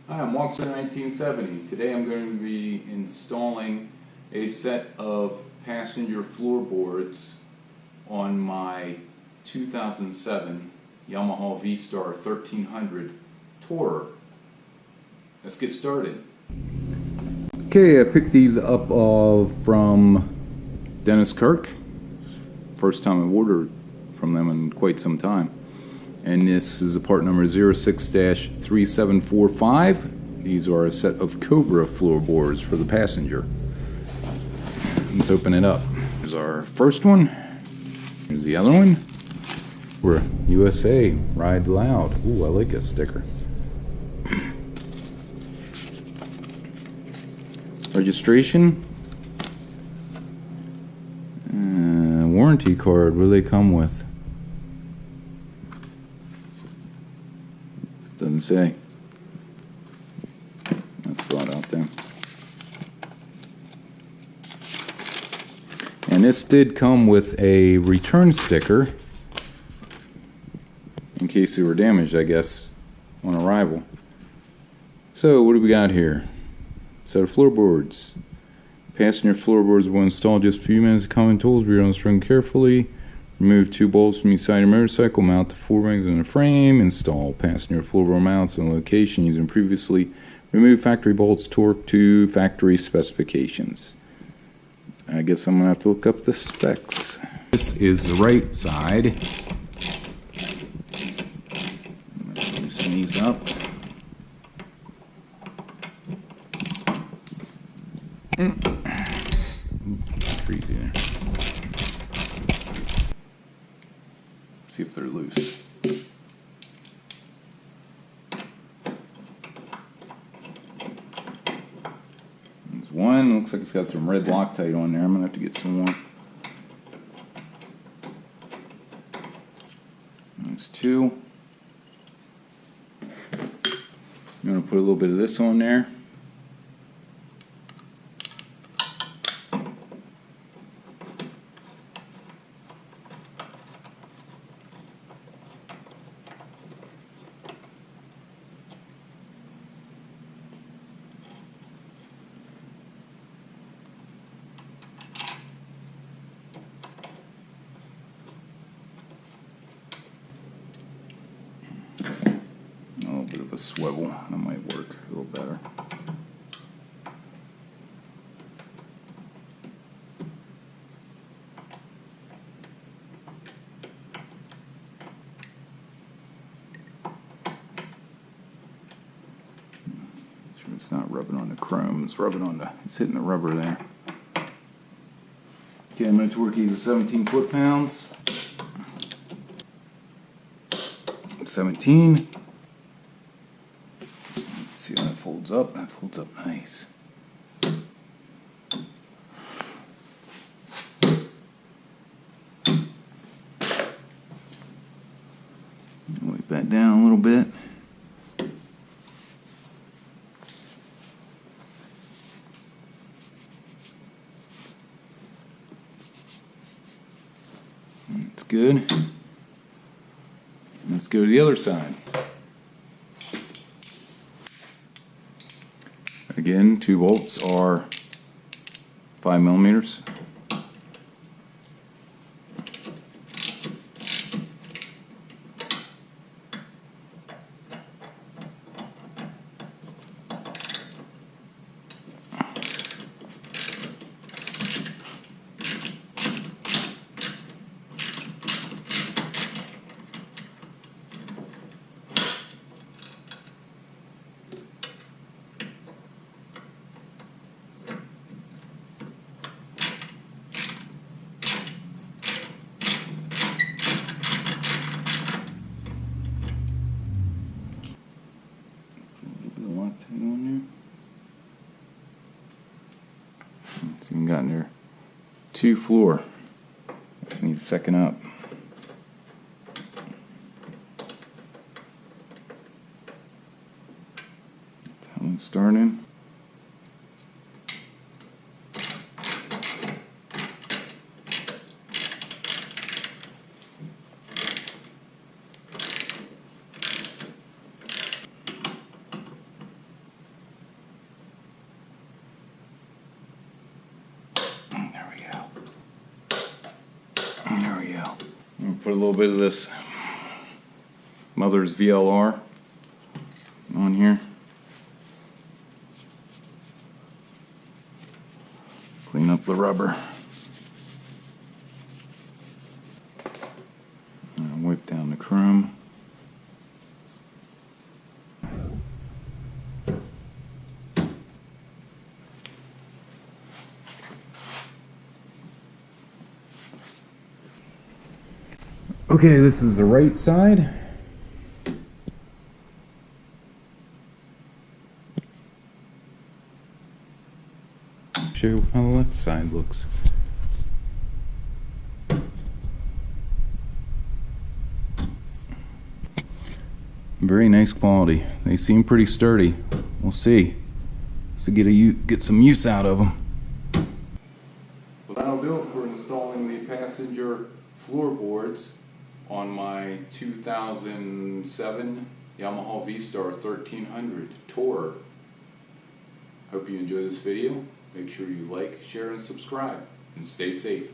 Hi, I'm Walker 1970. Today I'm going to be installing a set of passenger floorboards on my 2007 Yamaha Vstar 1300 Tourer. Let's get started. Okay, I picked these up from Dennis Kirk. First time I've ordered from them in quite some time. And this is a part number 06-3745. These are a set of COBRA floorboards for the passenger. Let's open it up. Here's our first one. Here's the other one. We're USA, ride loud. Ooh, I like that sticker. Registration. Warranty card. What do they come with? Doesn't say. Let's throw it out there. And this did come with a return sticker in case they were damaged, I guess, on arrival. So what do we got here? Set of floorboards. Passenger floorboards will install just a few minutes of common tools. Be unstrung carefully. Remove 2 bolts from each side of your motorcycle. Mount the 4 rings in the frame. Install passenger floorboard mounts in the location using previously removed factory bolts. Torque to factory specifications. I guess I'm going to have to look up the specs. This is the right side. Loosen these up. Freezy there. See if they're loose. There's one. Looks like it's got some red Loctite on there. I'm gonna have to get some more. There's 2. I'm gonna put a little bit of this on there. Bit of a swivel, that might work a little better. Sure it's not rubbing on the chrome, it's it's hitting the rubber there. Okay, I'm going to torque these at 17 foot-pounds. 17. See how that folds up? That folds up nice. Wipe that down a little bit. That's good. Let's go to the other side. Again, 2 bolts are 5 millimeters. It's even gotten there. 2 floor. Just need to second up. That one's starting. Put a little bit of this Mother's VLR on here. Clean up the rubber. And wipe down the chrome. Okay, this is the right side. Show you how the left side looks. Very nice quality. They seem pretty sturdy. We'll see. So get some use out of them. Well, that'll do it for installing the passenger floorboards on my 2007 Yamaha Vstar 1300 Tourer. Hope you enjoy this video. Make sure you like, share, and subscribe. And stay safe.